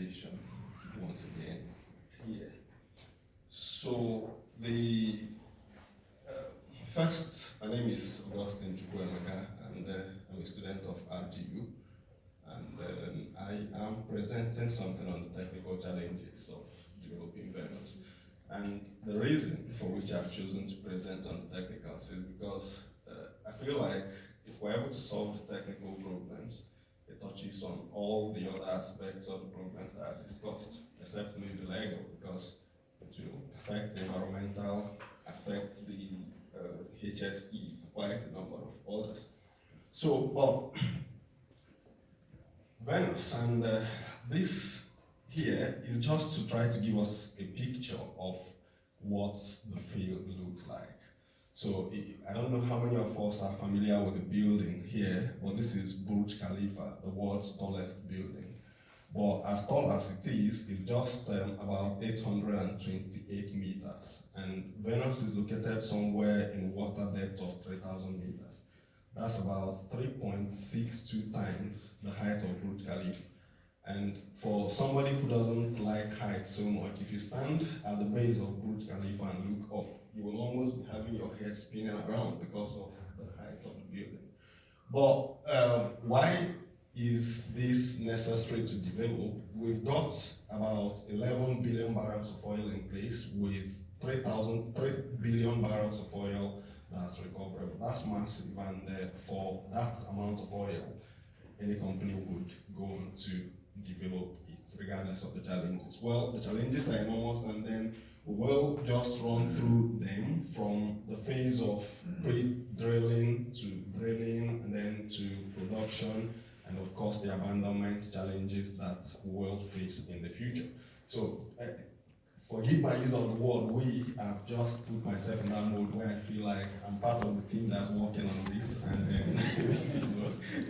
presentation once again here. So the first, my name is Augustine Chukwuemeka, and I'm a student of RGU, and I am presenting something on the technical challenges of developing Venus. And the reason for which I've chosen to present on the technicals is because I feel like if we're able to solve the technical problems, it touches on all the other aspects of the problems that I discussed, except maybe the legal, because it will affect the environmental, affect the HSE, quite a number of others. So, Venus, and this here is just to try to give us a picture of what the field looks like. So I don't know how many of us are familiar with the building here, but this is Burj Khalifa, the world's tallest building. But as tall as it is, it's just about 828 meters. And Venus is located somewhere in water depth of 3,000 meters. That's about 3.62 times the height of Burj Khalifa. And for somebody who doesn't like height so much, if you stand at the base of Burj Khalifa and look up, you will almost be having your head spinning around because of the height of the building. But why is this necessary to develop? We've got about 11 billion barrels of oil in place with 3 billion barrels of oil that's recoverable. That's massive, and for that amount of oil, any company would go on to develop it regardless of the challenges. Well, the challenges are enormous, and then we will just run through them from the phase of pre-drilling to drilling, and then to production, and of course the abandonment challenges that we will face in the future. So forgive my use of the word we. I've just put myself in that mode where I feel like I'm part of the team that's working on this, and then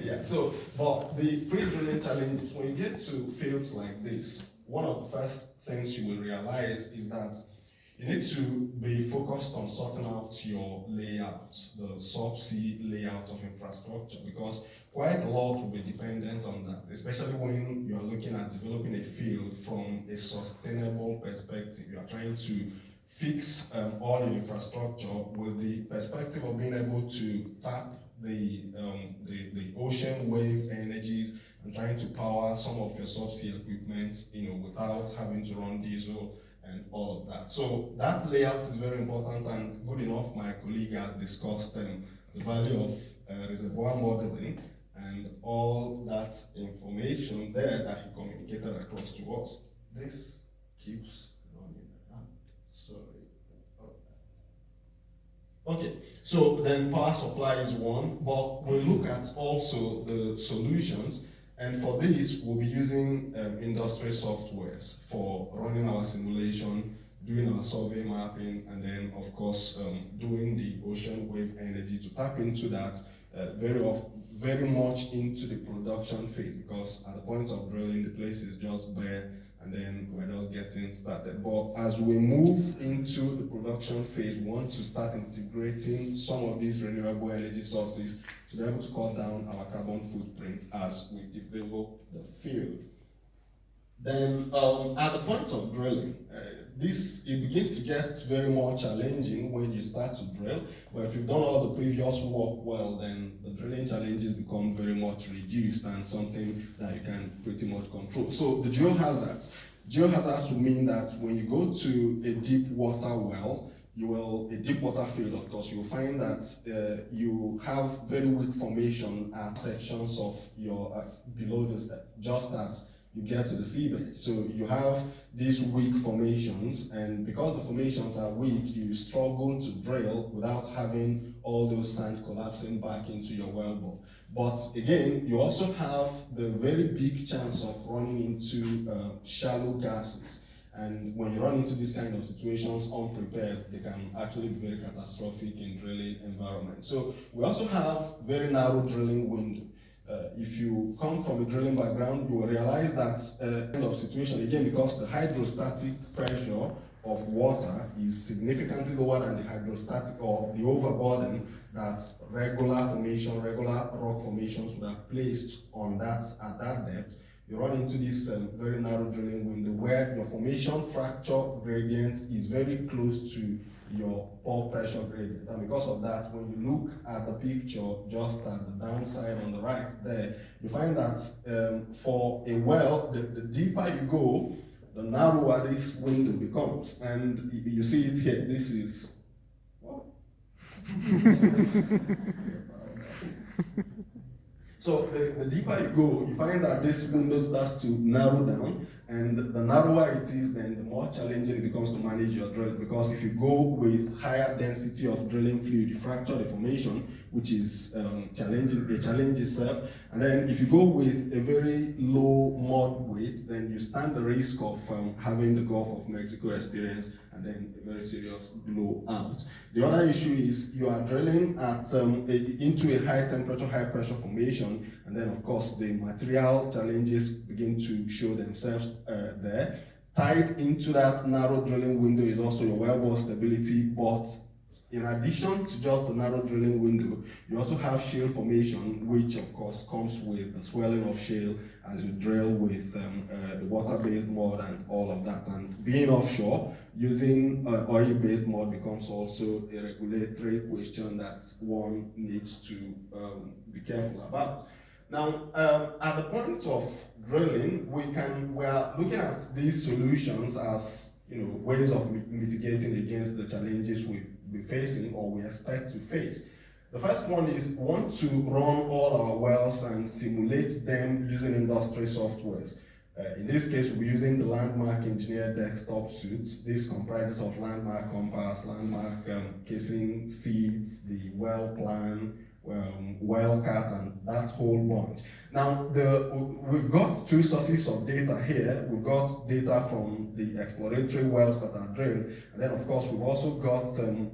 yeah. So, but the pre-drilling challenges, when you get to fields like this, one of the first things you will realize is that you need to be focused on sorting out your layout, the subsea layout of infrastructure, because quite a lot will be dependent on that, especially when you are looking at developing a field from a sustainable perspective. You are trying to fix all your infrastructure with the perspective of being able to tap the ocean wave energies and trying to power some of your subsea equipment, without having to run diesel and all of that. So that layout is very important, and good enough, my colleague has discussed the value of reservoir modeling and all that information there that he communicated across to us. This keeps running around. Sorry. Okay, so then power supply is one, but we'll look at also the solutions. And for this, we'll be using industry softwares for running our simulation, doing our survey mapping, and then, of course, doing the ocean wave energy to tap into that very much into the production phase, because at the point of drilling, the place is just bare, and then we're just getting started. But as we move into the production phase, we want to start integrating some of these renewable energy sources to be able to cut down our carbon footprint as we develop the field. Then at the point of drilling, it begins to get very more challenging when you start to drill, but if you've done all the previous work well, then the drilling challenges become very much reduced and something that you can pretty much control. So the geo-hazards will mean that when you go to a deep water well, a deep water field, of course, you'll find that you have very weak formation at sections of your below this, just as you get to the seabed. So you have these weak formations, and because the formations are weak, you struggle to drill without having all those sand collapsing back into your wellbore. But again, you also have the very big chance of running into shallow gases. And when you run into these kind of situations unprepared, they can actually be very catastrophic in drilling environment. So we also have very narrow drilling window. If you come from a drilling background, you will realize that kind of situation, again, because the hydrostatic pressure of water is significantly lower than the hydrostatic or the overburden that regular rock formations would have placed on that at that depth. you run into this very narrow drilling window where your formation fracture gradient is very close to your pore pressure gradient. And because of that, when you look at the picture just at the downside on the right there, you find that for a well, the deeper you go, the narrower this window becomes. And you see it here. This is, well, so the deeper you go, you find that this window starts to narrow down, and the narrower it is, then the more challenging it becomes to manage your drill. Because if you go with higher density of drilling fluid, you fracture the formation, which is challenging, a challenge itself. And then if you go with a very low mud weight, then you stand the risk of having the Gulf of Mexico experience and then a very serious blowout. The other issue is you are drilling at into a high temperature, high pressure formation, and then of course the material challenges begin to show themselves there. Tied into that narrow drilling window is also your wellbore stability, but in addition to just the narrow drilling window, you also have shale formation, which of course comes with the swelling of shale as you drill with the water-based mud and all of that. And being offshore, using oil-based mud becomes also a regulatory question that one needs to be careful about. Now, at the point of drilling, we are looking at these solutions as ways of mitigating against the challenges we've been facing or we expect to face. The first one is we want to run all our wells and simulate them using industry softwares. In this case, we'll be using the Landmark Engineer desktop suites. This comprises of Landmark Compass, Landmark casing seeds, the well plan, Wildcat, and that whole bunch. Now, we've got two sources of data here. We've got data from the exploratory wells that are drilled, and then of course we've also got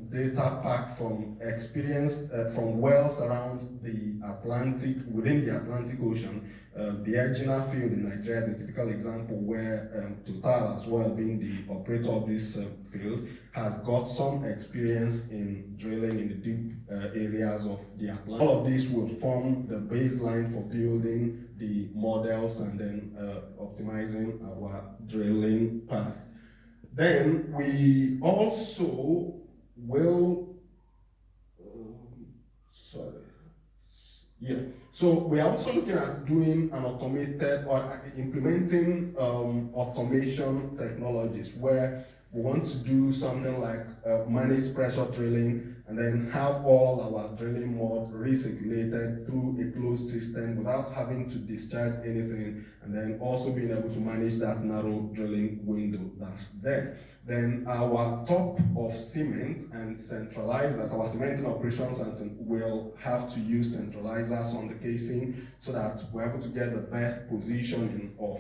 data packed from experience from wells around the Atlantic, within the Atlantic Ocean. The Egina field in Nigeria is a typical example where Total, as well being the operator of this field, has got some experience in drilling in the deep areas of the Atlantic. All of these will form the baseline for building the models and then optimizing our drilling path. Then we also will, so we are also looking at doing an automated or implementing automation technologies where we want to do something like managed pressure drilling and then have all our drilling mud recirculated through a closed system without having to discharge anything, and then also being able to manage that narrow drilling window that's there. Then our top of cement and centralizers, our cementing operations will have to use centralizers on the casing so that we're able to get the best positioning of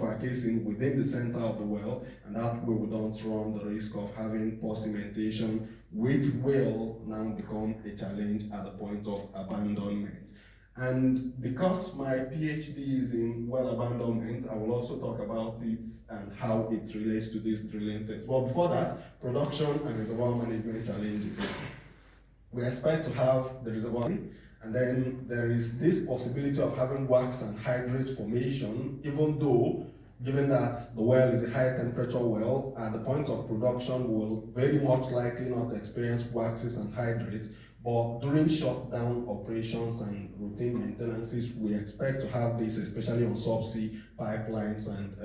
our casing within the center of the well, and that way we don't run the risk of having poor cementation, which will now become a challenge at the point of abandonment. And because my PhD is in well abandonment, I will also talk about it and how it relates to these drilling things. But before that, production and reservoir management challenges. We expect to have the reservoir, and then there is this possibility of having wax and hydrate formation, even though, given that the well is a high temperature well, at the point of production we will very much likely not experience waxes and hydrates, but during shutdown operations and routine maintenances, we expect to have this, especially on subsea pipelines and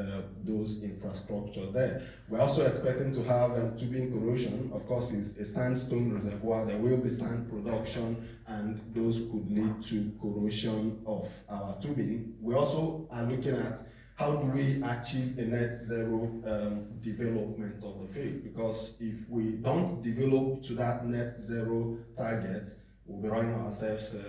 those infrastructure there. We're also expecting to have tubing corrosion. Of course, it's a sandstone reservoir. There will be sand production, and those could lead to corrosion of our tubing. We also are looking at how do we achieve a net zero development of the field? Because if we don't develop to that net zero target, we'll be running ourselves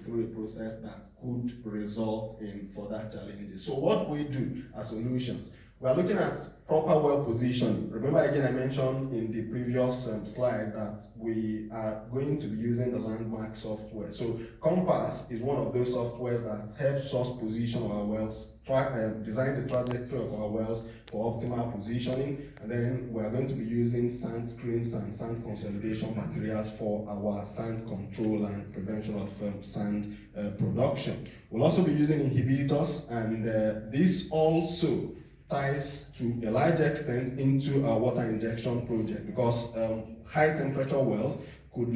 through a process that could result in further challenges. So what we do as solutions, We are looking at proper well positioning. Remember again, I mentioned in the previous slide that we are going to be using the landmark software. So Compass is one of those softwares that helps us position our wells, design the trajectory of our wells for optimal positioning. And then we are going to be using sand screens and sand consolidation materials for our sand control and prevention of sand production. We'll also be using inhibitors, and this also ties to a large extent into our water injection project, because high temperature wells could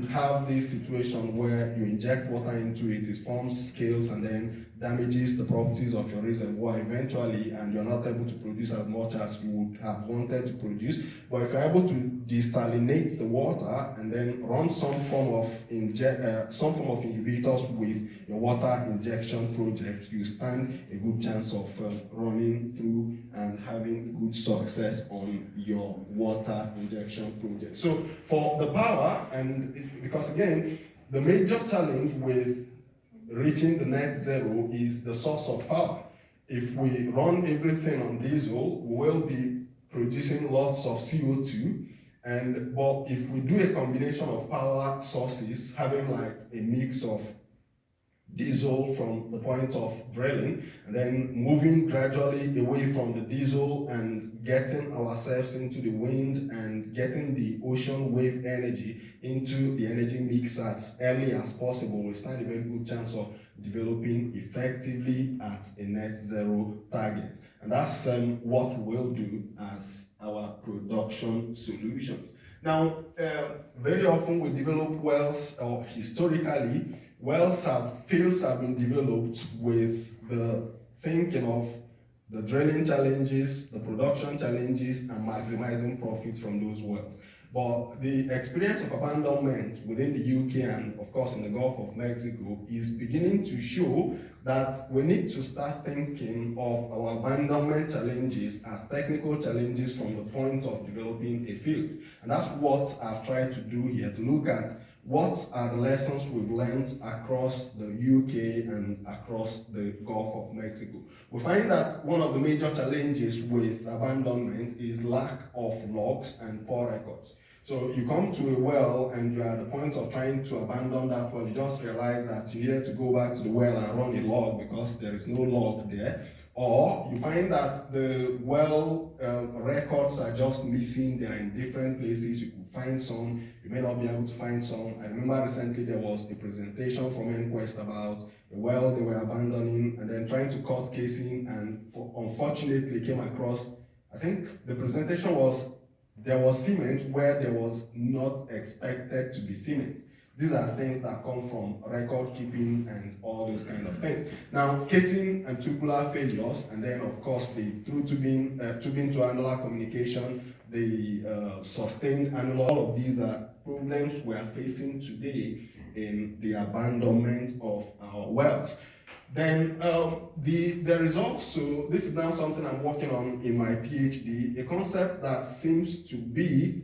have this situation where you inject water into it, it forms scales and then damages the properties of your reservoir eventually, and you're not able to produce as much as you would have wanted to produce. But if you're able to desalinate the water and then run some form of inhibitors with your water injection project, you stand a good chance of running through and having good success on your water injection project. So for the power, and because again, the major challenge with reaching the net zero is the source of power. If we run everything on diesel, we will be producing lots of CO2. But if we do a combination of power sources, having like a mix of diesel from the point of drilling, and then moving gradually away from the diesel and getting ourselves into the wind and getting the ocean wave energy into the energy mix as early as possible, we stand a very good chance of developing effectively at a net zero target. And that's what we'll do as our production solutions. Now, very often we develop wells, or historically, fields have been developed with the thinking of the drilling challenges, the production challenges, and maximizing profits from those wells. But the experience of abandonment within the UK and, of course, in the Gulf of Mexico is beginning to show that we need to start thinking of our abandonment challenges as technical challenges from the point of developing a field. And that's what I've tried to do here, to look at what are the lessons we've learned across the UK and across the Gulf of Mexico. We find that one of the major challenges with abandonment is lack of logs and poor records. So you come to a well and you're at the point of trying to abandon that well, you just realize that you needed to go back to the well and run a log because there is no log there. Or you find that the well records are just missing, they are in different places. You could find some, you may not be able to find some. I remember recently there was a presentation from Enquest about a well they were abandoning and then trying to cut casing, and unfortunately came across, I think the presentation was, there was cement where there was not expected to be cement. These are things that come from record keeping and all those kind of things. Now, casing and tubular failures, and then of course the through tubing to annular communication, the sustained annular, all of these are problems we are facing today in the abandonment of our wells. Then there is also, this is now something I'm working on in my PhD, a concept that seems to be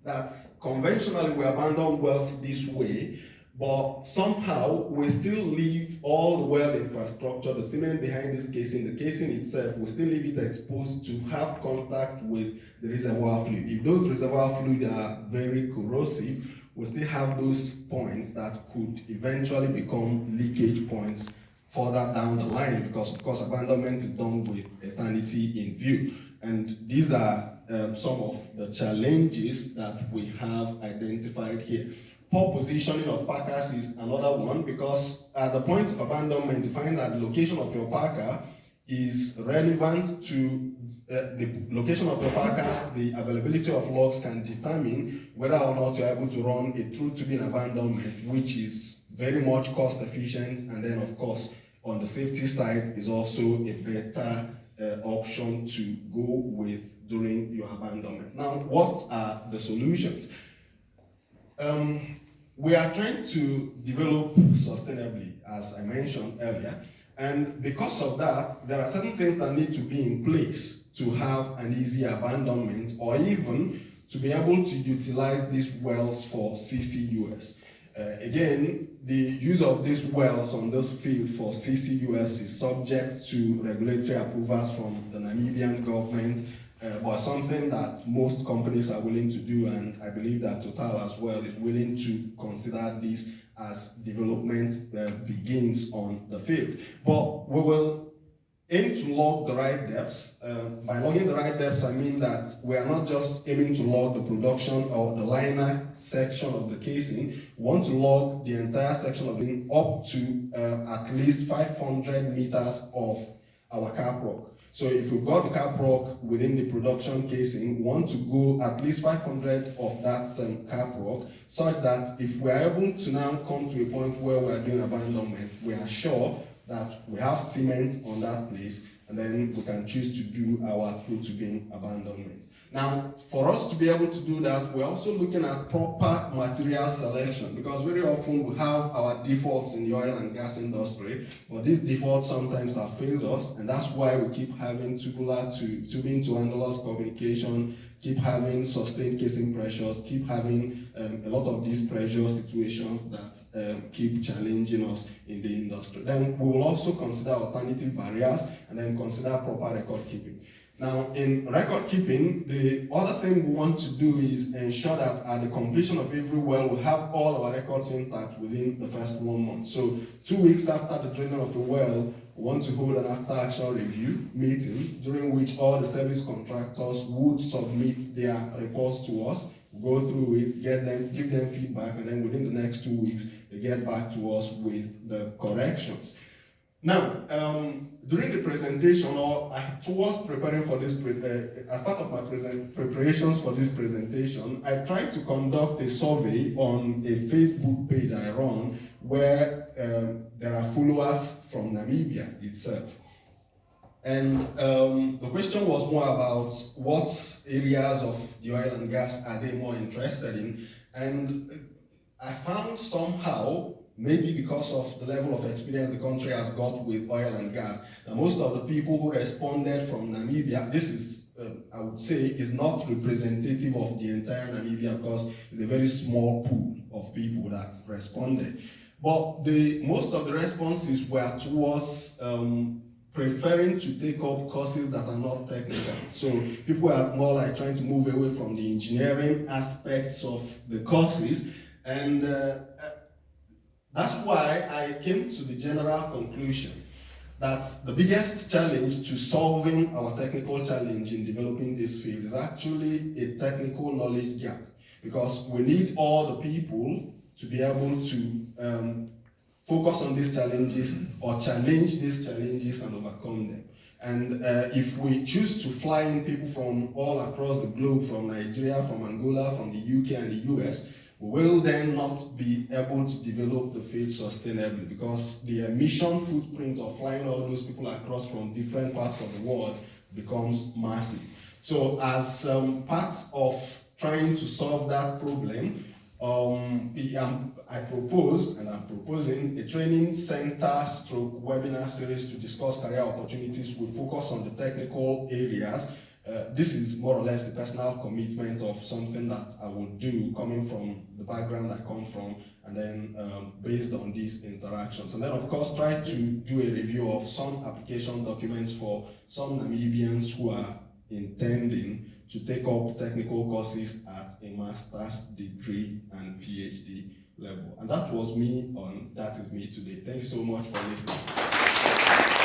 that conventionally we abandon wells this way, but somehow we still leave all the well infrastructure, the cement behind this casing, the casing itself, we still leave it exposed to have contact with the reservoir fluid. If those reservoir fluid are very corrosive, we still have those points that could eventually become leakage points further down the line, because of course abandonment is done with eternity in view. And these are some of the challenges that we have identified here. Poor positioning of parkers is another one, because at the point of abandonment, you find that the location of your parker is relevant to the location of your parkers. The availability of logs can determine whether or not you're able to run a through tubing abandonment, which is very much cost efficient, and then of course on the safety side is also a better option to go with during your abandonment. Now, what are the solutions? We are trying to develop sustainably, as I mentioned earlier, and because of that, there are certain things that need to be in place to have an easy abandonment, or even to be able to utilize these wells for CCUS. Again, the use of these wells on this field for CCUS is subject to regulatory approvals from the Namibian government, but something that most companies are willing to do, and I believe that Total as well is willing to consider this as development begins on the field. But we will aim to log the right depths. By logging the right depths, I mean that we are not just aiming to log the production or the liner section of the casing. We want to log the entire section of the casing up to at least 500 meters of our cap rock. So if we've got the cap rock within the production casing, we want to go at least 500 of that cap rock, such that if we are able to now come to a point where we are doing abandonment, we are sure that we have cement on that place, and then we can choose to do our crude-to-bin abandonment. Now, for us to be able to do that, we're also looking at proper material selection, because very often we have our defaults in the oil and gas industry, but these defaults sometimes have failed us, and that's why we keep having tubular to tubing to annulus communication, keep having sustained casing pressures, keep having a lot of these pressure situations that keep challenging us in the industry. Then we will also consider alternative barriers, and then consider proper record keeping. Now, in record keeping, the other thing we want to do is ensure that at the completion of every well, we have all our records intact within the first 1 month. So 2 weeks after the drilling of a well, we want to hold an after-action review meeting during which all the service contractors would submit their reports to us, go through it, give them feedback, and then within the next 2 weeks, they get back to us with the corrections. Now, during the presentation, or towards preparing for this, as part of my preparations for this presentation, I tried to conduct a survey on a Facebook page I run where there are followers from Namibia itself. And the question was more about what areas of the oil and gas are they more interested in. And I found somehow, maybe because of the level of experience the country has got with oil and gas, that most of the people who responded from Namibia, this is, I would say, is not representative of the entire Namibia, because it's a very small pool of people that responded. But most of the responses were towards preferring to take up courses that are not technical. So people are more like trying to move away from the engineering aspects of the courses, and that's why I came to the general conclusion that the biggest challenge to solving our technical challenge in developing this field is actually a technical knowledge gap, because we need all the people to be able to focus on these challenges or challenge these challenges and overcome them. And if we choose to fly in people from all across the globe, from Nigeria, from Angola, from the UK and the US, we will then not be able to develop the field sustainably, because the emission footprint of flying all those people across from different parts of the world becomes massive. So as part of trying to solve that problem, I proposed, and I'm proposing, a training center stroke webinar series to discuss career opportunities with focus on the technical areas. This is more or less a personal commitment of something that I will do coming from the background I come from, and then based on these interactions. And then of course try to do a review of some application documents for some Namibians who are intending to take up technical courses at a master's degree and PhD level. And that was me on That Is Me today. Thank you so much for listening.